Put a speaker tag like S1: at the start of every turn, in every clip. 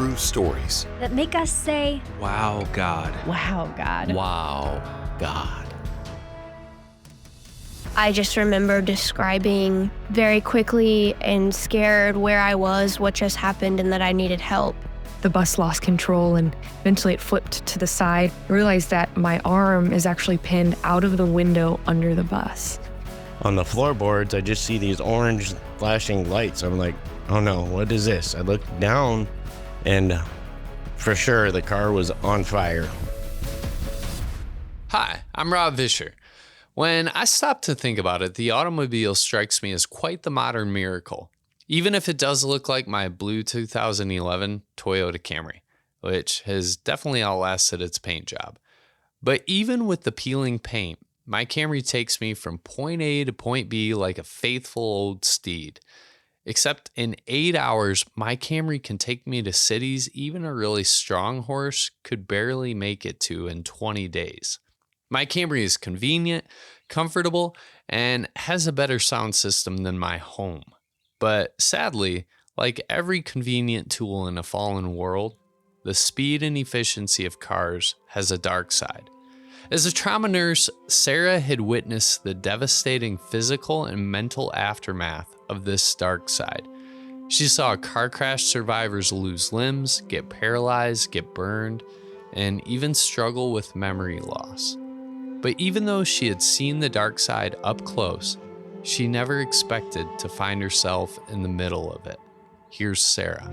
S1: true stories
S2: that make us say,
S1: wow, God.
S3: Wow, God.
S1: Wow, God.
S4: I just remember describing very quickly and scared where I was, what just happened, and that I needed help.
S3: The bus lost control and eventually it flipped to the side. I realized that my arm is actually pinned out of the window under the bus.
S5: On the floorboards, I just see these orange flashing lights. I'm like, oh no, what is this? I look down and for sure the car was on fire.
S6: Hi, I'm Rob Vischer. When I stop to think about it, the automobile strikes me as quite the modern miracle, even if it does look like my blue 2011 Toyota Camry, which has definitely outlasted its paint job. But even with the peeling paint, my Camry takes me from point A to point B like a faithful old steed. Except in 8 hours, my Camry can take me to cities even a really strong horse could barely make it to in 20 days. My Camry is convenient, comfortable, and has a better sound system than my home. But sadly, like every convenient tool in a fallen world, the speed and efficiency of cars has a dark side. As a trauma nurse, Sarah had witnessed the devastating physical and mental aftermath of this dark side. She saw car crash survivors lose limbs, get paralyzed, get burned, and even struggle with memory loss. But even though she had seen the dark side up close, she never expected to find herself in the middle of it. Here's Sarah.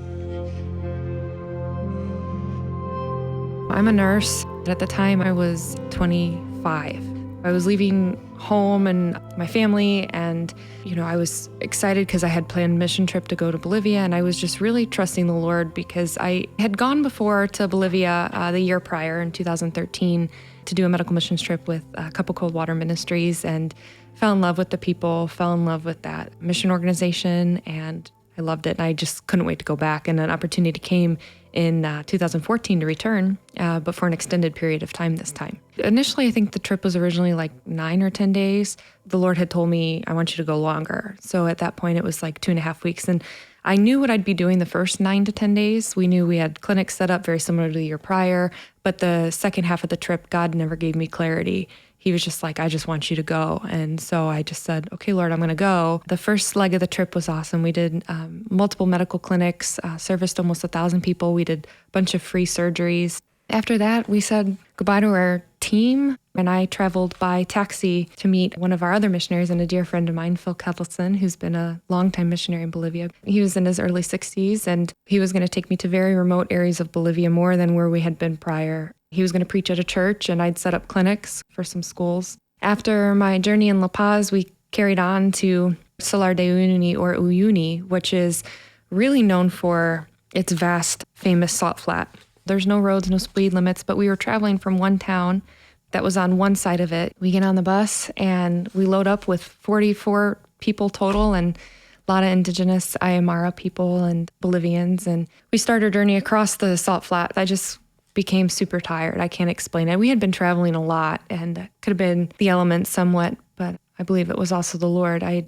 S3: I'm a nurse. At the time, I was 25. I was leaving home and my family, and I was excited because I had planned a mission trip to go to Bolivia, and I was just really trusting the Lord because I had gone before to Bolivia the year prior in 2013 to do a medical missions trip with a couple Cold Water Ministries, and fell in love with the people, fell in love with that mission organization, and I loved it. And I just couldn't wait to go back. And an opportunity came in 2014 to return, but for an extended period of time this time. Initially, I think the trip was originally like 9 or 10 days. The Lord had told me, I want you to go longer. So at that point, it was like 2.5 weeks. And I knew what I'd be doing the first 9 to 10 days. We knew we had clinics set up very similar to the year prior, but the second half of the trip, God never gave me clarity. He was just like, I just want you to go. And so I just said, okay, Lord, I'm going to go. The first leg of the trip was awesome. We did multiple medical clinics, serviced almost 1,000 people. We did a bunch of free surgeries. After that, we said goodbye to our team, and I traveled by taxi to meet one of our other missionaries and a dear friend of mine, Phil Kettleson, who's been a longtime missionary in Bolivia. He was in his early 60s, and he was going to take me to very remote areas of Bolivia, more than where we had been prior. He was going to preach at a church, and I'd set up clinics for some schools. After my journey in La Paz, we carried on to Salar de Uyuni, or Uyuni, which is really known for its vast, famous salt flat. There's no roads, no speed limits, but we were traveling from one town that was on one side of it. We get on the bus, and we load up with 44 people total, and a lot of indigenous Aymara people and Bolivians, and we started our journey across the salt flat. I just became super tired. I can't explain it. We had been traveling a lot, and it could have been the elements somewhat, but I believe it was also the Lord. I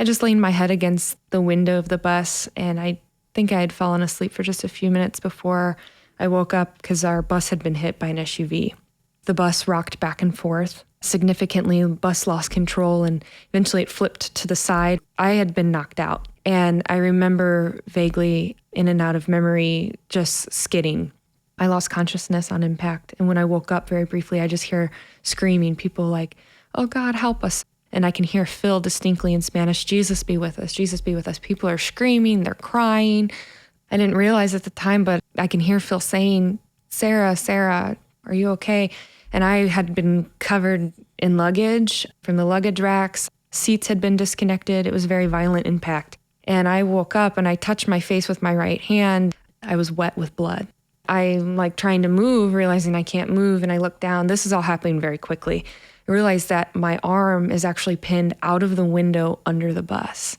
S3: just leaned my head against the window of the bus, and I think I had fallen asleep for just a few minutes before I woke up because our bus had been hit by an SUV. The bus rocked back and forth significantly. The bus lost control, and eventually it flipped to the side. I had been knocked out, and I remember vaguely, in and out of memory, just skidding. I lost consciousness on impact, and when I woke up very briefly, I just hear screaming, people like, oh God, help us. And I can hear Phil distinctly in Spanish, Jesus be with us, Jesus be with us. People are screaming, they're crying. I didn't realize at the time, but I can hear Phil saying, Sarah, Sarah, are you okay? And I had been covered in luggage from the luggage racks. Seats had been disconnected. It was a very violent impact. And I woke up and I touched my face with my right hand. I was wet with blood. I'm like trying to move, realizing I can't move. And I look down. This is all happening very quickly. I realized that my arm is actually pinned out of the window under the bus.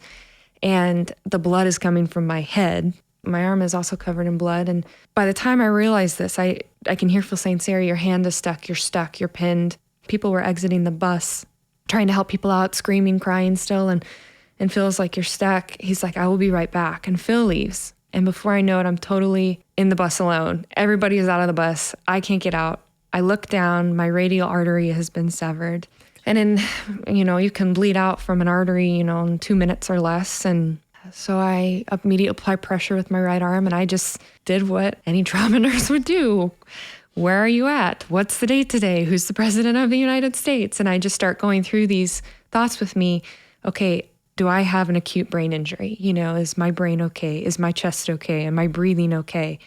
S3: And the blood is coming from my head. My arm is also covered in blood. And by the time I realized this, I can hear Phil saying, Sarah, your hand is stuck, you're pinned. People were exiting the bus, trying to help people out, screaming, crying still. And Phil's like, you're stuck. He's like, I will be right back. And Phil leaves. And before I know it, I'm totally in the bus alone. Everybody is out of the bus. I can't get out. I look down, my radial artery has been severed. And then, you can bleed out from an artery, in 2 minutes or less. And so I immediately applied pressure with my right arm, and I just did what any trauma nurse would do. Where are you at? What's the date today? Who's the president of the United States? And I just start going through these thoughts with me. Okay, do I have an acute brain injury? Is my brain okay? Is my chest okay? Am I breathing okay?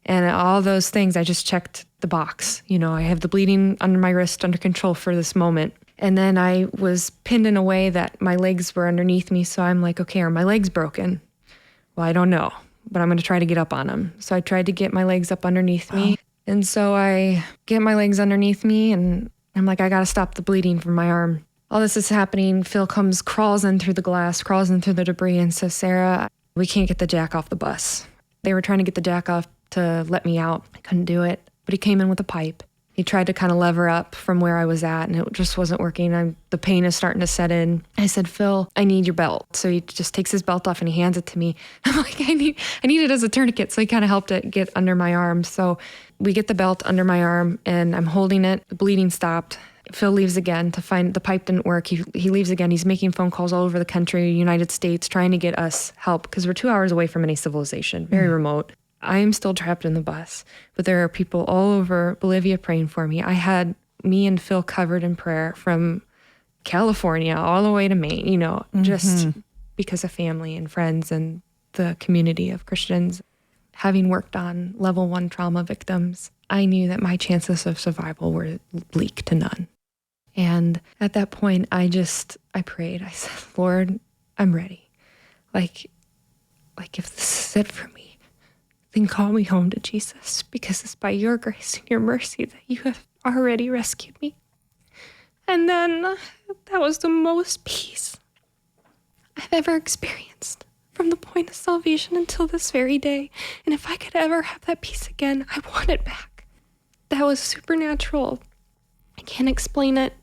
S3: And all those things, I just checked the box. I have the bleeding under my wrist under control for this moment. And then I was pinned in a way that my legs were underneath me. So I'm like, okay, are my legs broken? Well, I don't know, but I'm going to try to get up on them. So I tried to get my legs up underneath me. And so I get my legs underneath me, and I'm like, I got to stop the bleeding from my arm. All this is happening. Phil crawls in through the glass, crawls in through the debris, and says, Sarah, we can't get the jack off the bus. They were trying to get the jack off to let me out. I couldn't do it, but he came in with a pipe. He tried to kind of lever up from where I was at, and it just wasn't working. The pain is starting to set in. I said, Phil, I need your belt. So he just takes his belt off and he hands it to me. I'm like, I need it as a tourniquet. So he kind of helped it get under my arm. So we get the belt under my arm, and I'm holding it. The bleeding stopped. Phil leaves again to find the pipe didn't work. He leaves again. He's making phone calls all over the country, United States, trying to get us help because we're 2 hours away from any civilization, very remote. I am still trapped in the bus, but there are people all over Bolivia praying for me. I had me and Phil covered in prayer from California all the way to Maine, just because of family and friends and the community of Christians. Having worked on level 1 trauma victims, I knew that my chances of survival were bleak to none. And at that point, I prayed. I said, Lord, I'm ready. Like if this is it for me, then call me home to Jesus, because it's by your grace and your mercy that you have already rescued me. And then that was the most peace I've ever experienced from the point of salvation until this very day. And if I could ever have that peace again, I want it back. That was supernatural. I can't explain it,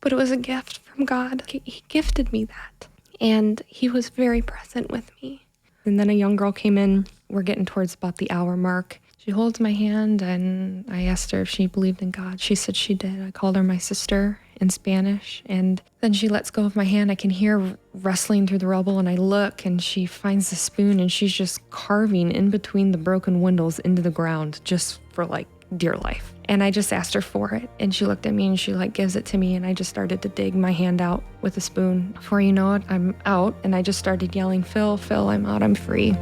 S3: but it was a gift from God. He gifted me that. And he was very present with me. And then a young girl came in. We're getting towards about the hour mark. She holds my hand, and I asked her if she believed in God. She said she did. I called her my sister in Spanish, and then she lets go of my hand. I can hear rustling through the rubble, and I look, and she finds the spoon, and she's just carving in between the broken windows into the ground just for dear life. And I just asked her for it, and she looked at me, and she gives it to me, and I just started to dig my hand out with a spoon. Before you know it, I'm out, and I just started yelling, Phil, I'm out, I'm free.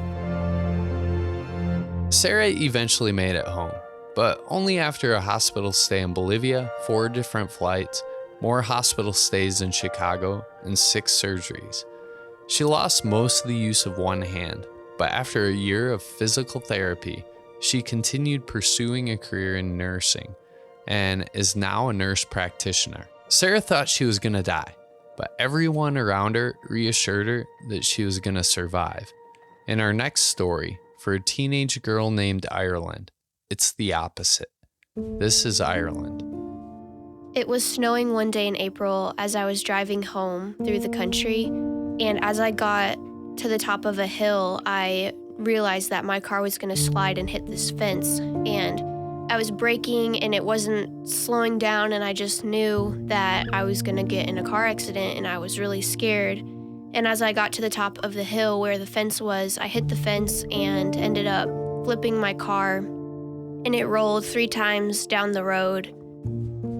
S6: Sarah eventually made it home, but only after a hospital stay in Bolivia, 4 different flights, more hospital stays in Chicago, and 6 surgeries. She lost most of the use of one hand, but after a year of physical therapy, she continued pursuing a career in nursing and is now a nurse practitioner. Sarah thought she was going to die, but everyone around her reassured her that she was going to survive. In our next story, for a teenage girl named Ireland, it's the opposite. This is Ireland.
S4: It was snowing one day in April as I was driving home through the country, and as I got to the top of a hill, I realized that my car was going to slide and hit this fence, and I was braking and it wasn't slowing down, and I just knew that I was going to get in a car accident, and I was really scared. And as I got to the top of the hill where the fence was, I hit the fence and ended up flipping my car, and it rolled 3 times down the road.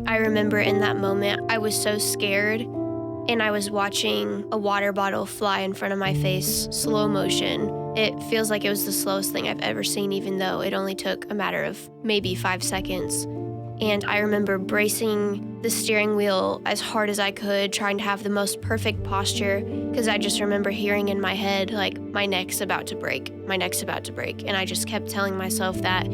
S4: I remember in that moment, I was so scared, and I was watching a water bottle fly in front of my face, slow motion. It feels like it was the slowest thing I've ever seen, even though it only took a matter of maybe 5 seconds. And I remember bracing the steering wheel as hard as I could, trying to have the most perfect posture, because I just remember hearing in my head, my neck's about to break, my neck's about to break. And I just kept telling myself that,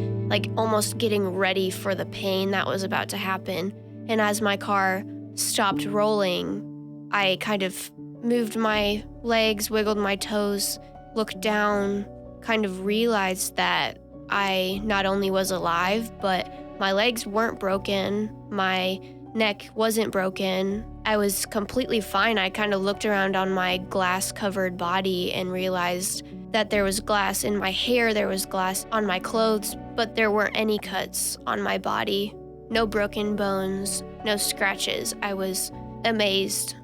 S4: almost getting ready for the pain that was about to happen. And as my car stopped rolling, I kind of moved my legs, wiggled my toes, looked down, kind of realized that I not only was alive, but my legs weren't broken, my neck wasn't broken. I was completely fine. I kind of looked around on my glass-covered body and realized that there was glass in my hair, there was glass on my clothes, but there weren't any cuts on my body. No broken bones, no scratches. I was amazed.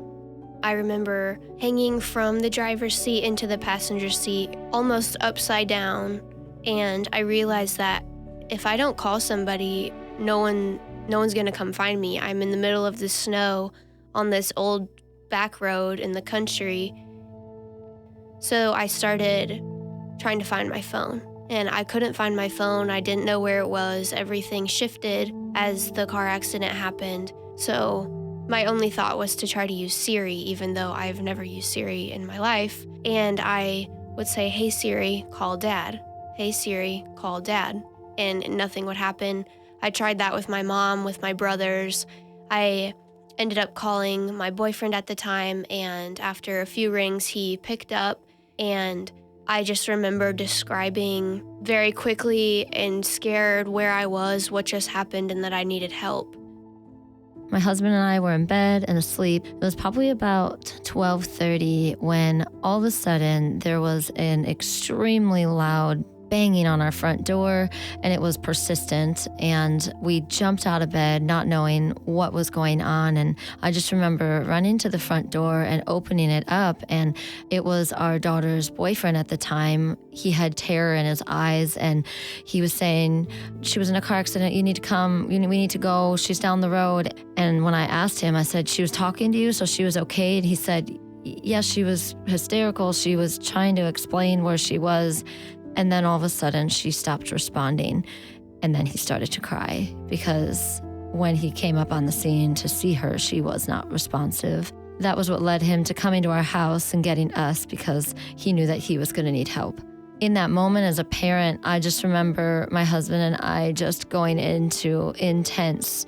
S4: I remember hanging from the driver's seat into the passenger seat, almost upside down, and I realized that if I don't call somebody, no one's gonna come find me. I'm in the middle of the snow on this old back road in the country. So I started trying to find my phone, and I couldn't find my phone. I didn't know where it was. Everything shifted as the car accident happened. So my only thought was to try to use Siri, even though I've never used Siri in my life. And I would say, "Hey Siri, call Dad. Hey Siri, call Dad." And nothing would happen. I tried that with my mom, with my brothers. I ended up calling my boyfriend at the time, and after a few rings, he picked up, and I just remember describing very quickly and scared where I was, what just happened, and that I needed help.
S2: My husband and I were in bed and asleep. It was probably about 12:30 when all of a sudden there was an extremely loud banging on our front door, and it was persistent, and we jumped out of bed not knowing what was going on. And I just remember running to the front door and opening it up, and it was our daughter's boyfriend at the time. He had terror in his eyes, and he was saying, "She was in a car accident, you need to come, we need to go, she's down the road." And when I asked him, I said, "She was talking to you, so she was okay?" And he said, "Yes, she was hysterical, she was trying to explain where she was." And then all of a sudden she stopped responding, and then he started to cry because when he came up on the scene to see her, she was not responsive. That was what led him to coming to our house and getting us, because he knew that he was going to need help. In that moment as a parent, I just remember my husband and I just going into intense,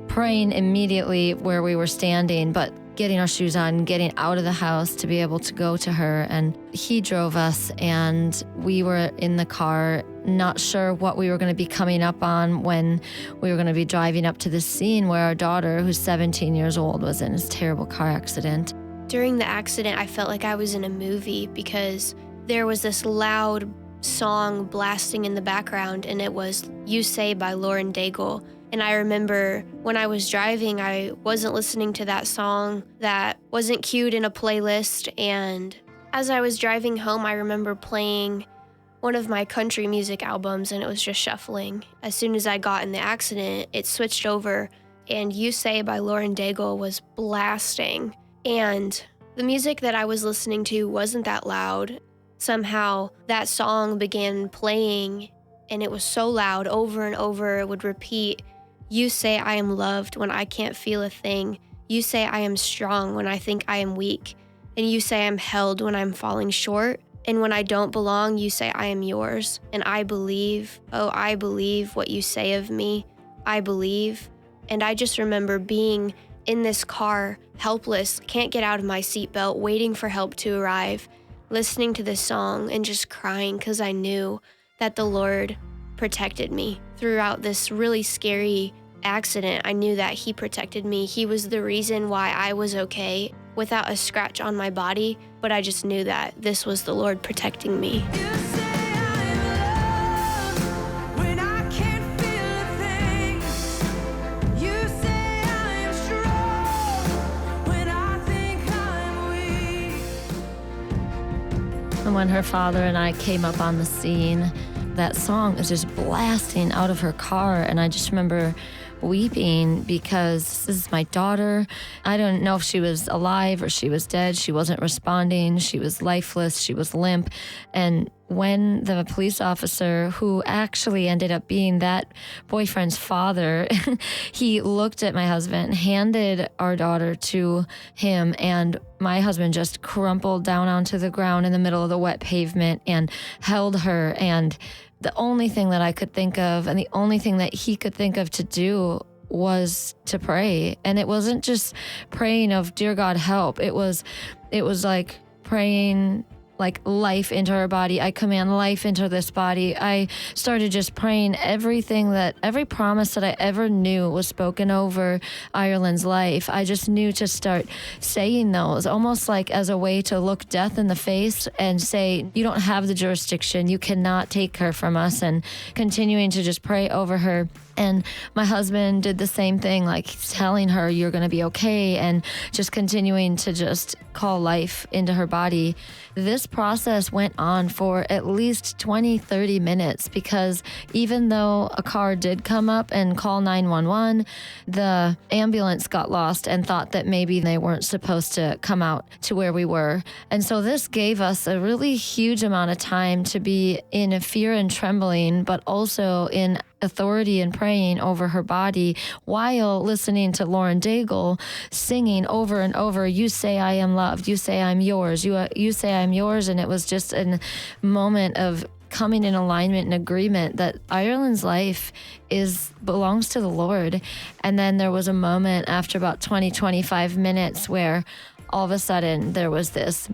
S2: praying immediately where we were standing, but getting our shoes on, getting out of the house to be able to go to her. And he drove us, and we were in the car, not sure what we were going to be coming up on when we were going to be driving up to the scene where our daughter, who's 17 years old, was in this terrible car accident.
S4: During the accident, I felt like I was in a movie because there was this loud song blasting in the background, and it was "You Say" by Lauren Daigle. And I remember when I was driving, I wasn't listening to that song, that wasn't queued in a playlist. And as I was driving home, I remember playing one of my country music albums, and it was just shuffling. As soon as I got in the accident, it switched over, and "You Say" by Lauren Daigle was blasting. And the music that I was listening to wasn't that loud. Somehow that song began playing, and it was so loud, over and over, it would repeat. "You say I am loved when I can't feel a thing. You say I am strong when I think I am weak. And you say I'm held when I'm falling short. And when I don't belong, you say I am yours. And I believe, oh, I believe what you say of me. I believe." And I just remember being in this car, helpless, can't get out of my seatbelt, waiting for help to arrive, listening to this song and just crying because I knew that the Lord protected me throughout this really scary accident. I knew that He protected me. He was the reason why I was okay without a scratch on my body, but I just knew that this was the Lord protecting me.
S2: And when her father and I came up on the scene, that song was just blasting out of her car. And I just remember weeping because this is my daughter. I don't know if she was alive or she was dead. She wasn't responding. She was lifeless. She was limp. And when the police officer, who actually ended up being that boyfriend's father, he looked at my husband, handed our daughter to him, and my husband just crumpled down onto the ground in the middle of the wet pavement and held her. And the only thing that I could think of, and the only thing that he could think of to do, was to pray. And it wasn't just praying of, "Dear God, help." It was like praying, like life into her body. I command life into this body. I started just praying every promise that I ever knew was spoken over Ireland's life. I just knew to start saying those, almost like as a way to look death in the face and say, you don't have the jurisdiction. You cannot take her from us, and continuing to just pray over her. And my husband did the same thing, like telling her you're going to be okay, and just continuing to just call life into her body. This process went on for at least 20, 30 minutes, because even though a car did come up and call 911, the ambulance got lost and thought that maybe they weren't supposed to come out to where we were. And so this gave us a really huge amount of time to be in fear and trembling, but also in authority and praying over her body, while listening to Lauren Daigle singing over and over, "You say I am loved, you say I'm yours, you say I'm yours." And it was just a moment of coming in alignment and agreement that Ireland's life belongs to the Lord. And then there was a moment after about 20, 25 minutes where all of a sudden there was this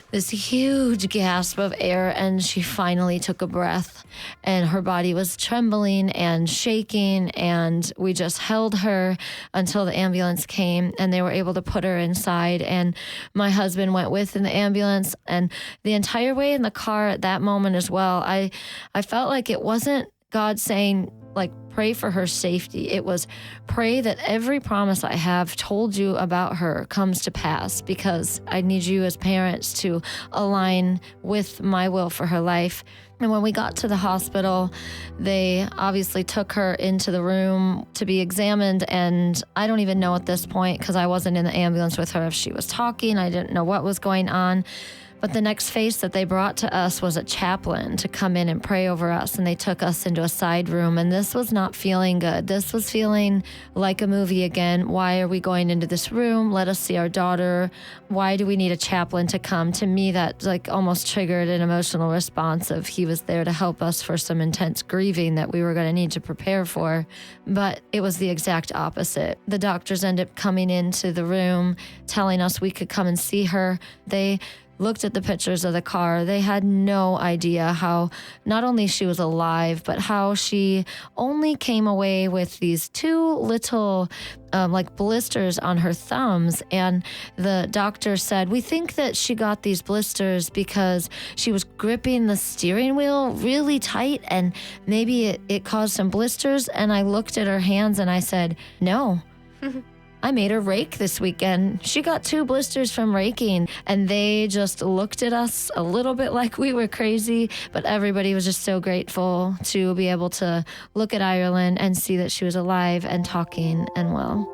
S2: huge gasp of air, and she finally took a breath, and her body was trembling and shaking, and we just held her until the ambulance came and they were able to put her inside. And my husband went with in the ambulance, and the entire way in the car at that moment as well, I felt like it wasn't God saying, like, pray for her safety. It was pray that every promise I have told you about her comes to pass, because I need you as parents to align with my will for her life. And when we got to the hospital, they obviously took her into the room to be examined. And I don't even know at this point, because I wasn't in the ambulance with her, if she was talking. I didn't know what was going on. But the next face that they brought to us was a chaplain to come in and pray over us. And they took us into a side room. And this was not feeling good. This was feeling like a movie again. Why are we going into this room? Let us see our daughter. Why do we need a chaplain to come? To me, that like almost triggered an emotional response of he was there to help us for some intense grieving that we were going to need to prepare for. But it was the exact opposite. The doctors ended up coming into the room, telling us we could come and see her. They looked at the pictures of the car. They had no idea how not only she was alive, but how she only came away with these two little like blisters on her thumbs. And the doctor said, we think that she got these blisters because she was gripping the steering wheel really tight, and maybe it caused some blisters. And I looked at her hands and I said, no. I made her rake this weekend. She got 2 blisters from raking. And they just looked at us a little bit like we were crazy, but everybody was just so grateful to be able to look at Ireland and see that she was alive and talking and well.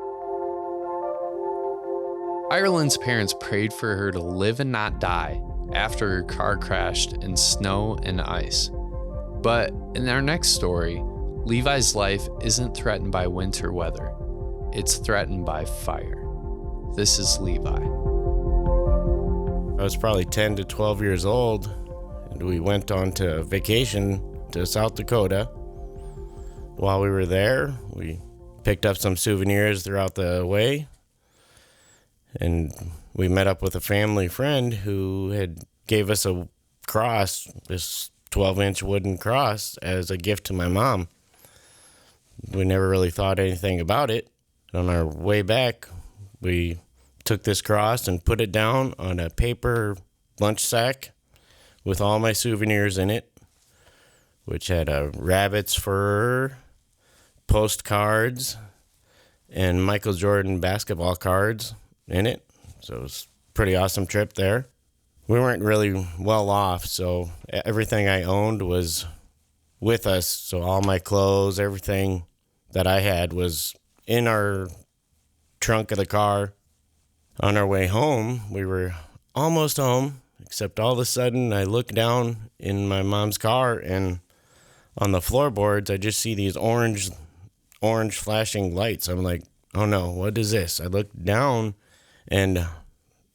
S6: Ireland's parents prayed for her to live and not die after her car crashed in snow and ice. But in our next story, Levi's life isn't threatened by winter weather. It's threatened by fire. This is Levi.
S5: I was probably 10 to 12 years old, and we went on to vacation to South Dakota. While we were there, we picked up some souvenirs throughout the way, and we met up with a family friend who had gave us a cross, this 12-inch wooden cross, as a gift to my mom. We never really thought anything about it. On our way back, we took this cross and put it down on a paper lunch sack with all my souvenirs in it, which had a rabbit's fur, postcards, and Michael Jordan basketball cards in it. So it was a pretty awesome trip there. We weren't really well off, so everything I owned was with us. So all my clothes, everything that I had was in our trunk of the car. On our way home, we were almost home, except all of a sudden I look down in my mom's car, and on the floorboards, I just see these orange flashing lights. I'm like, oh no, what is this? I look down, and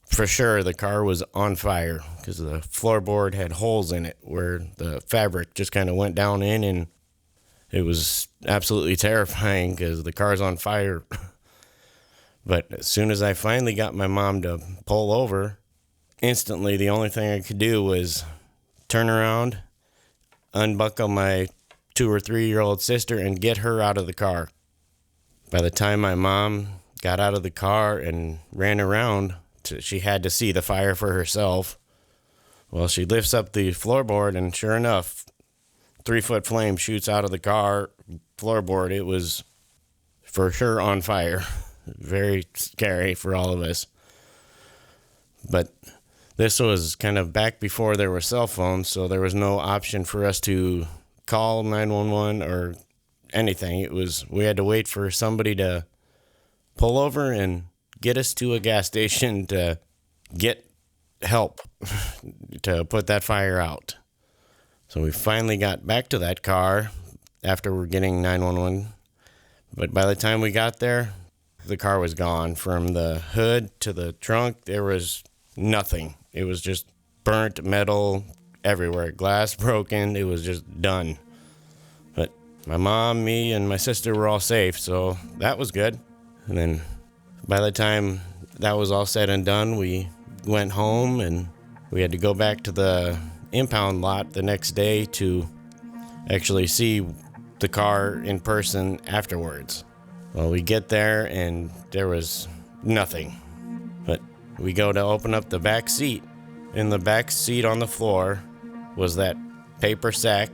S5: for sure the car was on fire, because the floorboard had holes in it where the fabric just kind of went down in, and it was absolutely terrifying because the car's on fire. But as soon as I finally got my mom to pull over, instantly, the only thing I could do was turn around, unbuckle my 2 or 3 year old sister, and get her out of the car. By the time my mom got out of the car and ran around, she had to see the fire for herself. Well, she lifts up the floorboard, and sure enough, 3-foot flame shoots out of the car floorboard. It was for sure on fire. Very scary for all of us. But this was kind of back before there were cell phones, so there was no option for us to call 911 or anything. We had to wait for somebody to pull over and get us to a gas station to get help to put that fire out. So we finally got back to that car after we're getting 911. But by the time we got there, the car was gone. From the hood to the trunk, there was nothing. It was just burnt metal everywhere. Glass broken. It was just done. But my mom, me, and my sister were all safe, so that was good. And then by the time that was all said and done, we went home, and we had to go back to the impound lot the next day to actually see the car in person afterwards. Well, we get there, and there was nothing. But we go to open up the back seat. In the back seat on the floor was that paper sack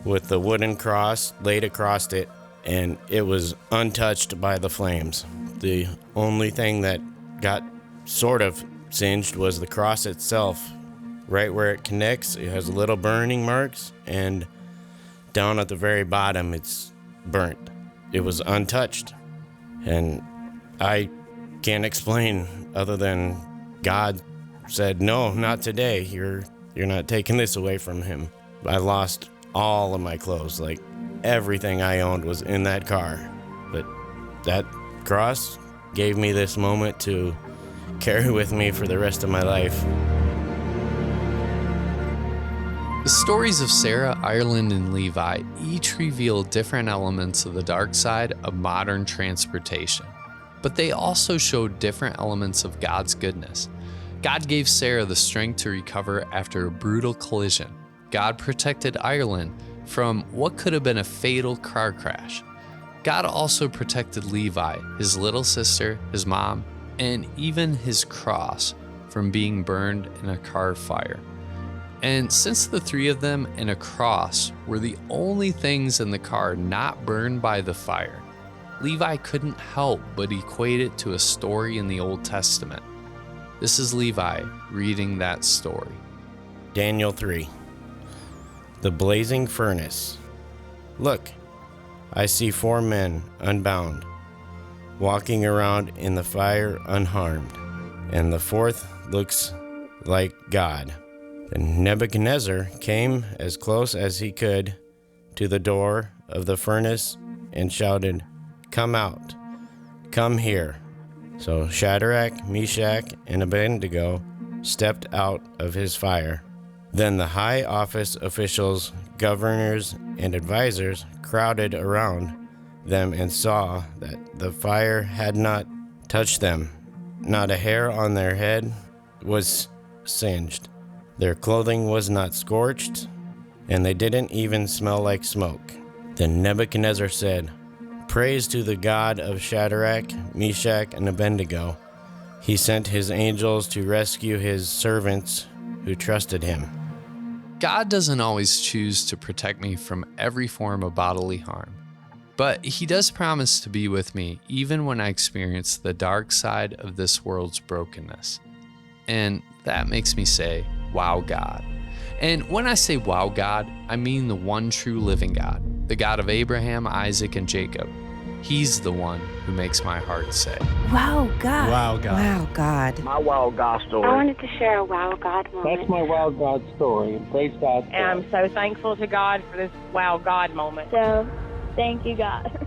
S5: with the wooden cross laid across it, and it was untouched by the flames. The only thing that got sort of singed was the cross itself. Right where it connects, it has little burning marks, and down at the very bottom, it's burnt. It was untouched. And I can't explain other than God said, no, not today. You're not taking this away from him. I lost all of my clothes. Like, everything I owned was in that car. But that cross gave me this moment to carry with me for the rest of my life.
S6: The stories of Sarah, Ireland, and Levi each reveal different elements of the dark side of modern transportation, but they also show different elements of God's goodness. God gave Sarah the strength to recover after a brutal collision. God protected Ireland from what could have been a fatal car crash. God also protected Levi, his little sister, his mom, and even his cross from being burned in a car fire. And since the three of them and a cross were the only things in the car not burned by the fire, Levi couldn't help but equate it to a story in the Old Testament. This is Levi reading that story.
S5: Daniel 3. The blazing furnace. Look, I see 4 men unbound, walking around in the fire unharmed, and the 4th looks like God. And Nebuchadnezzar came as close as he could to the door of the furnace and shouted, "Come out, come here." So Shadrach, Meshach, and Abednego stepped out of his fire. Then the high office officials, governors, and advisors crowded around them and saw that the fire had not touched them. Not a hair on their head was singed. Their clothing was not scorched, and they didn't even smell like smoke. Then Nebuchadnezzar said, "Praise to the God of Shadrach, Meshach, and Abednego. He sent his angels to rescue his servants who trusted him."
S6: God doesn't always choose to protect me from every form of bodily harm, but he does promise to be with me even when I experience the dark side of this world's brokenness. And that makes me say, wow, God. And when I say wow, God, I mean the one true living God, the God of Abraham, Isaac, and Jacob. He's the one who makes my heart say,
S7: Wow, God.
S1: Wow, God.
S7: Wow, God.
S8: My wow God story.
S9: I wanted to share a wow God moment.
S8: That's my wow God story. Praise God.
S10: And I'm so thankful to God for this wow God moment.
S9: So, thank you, God.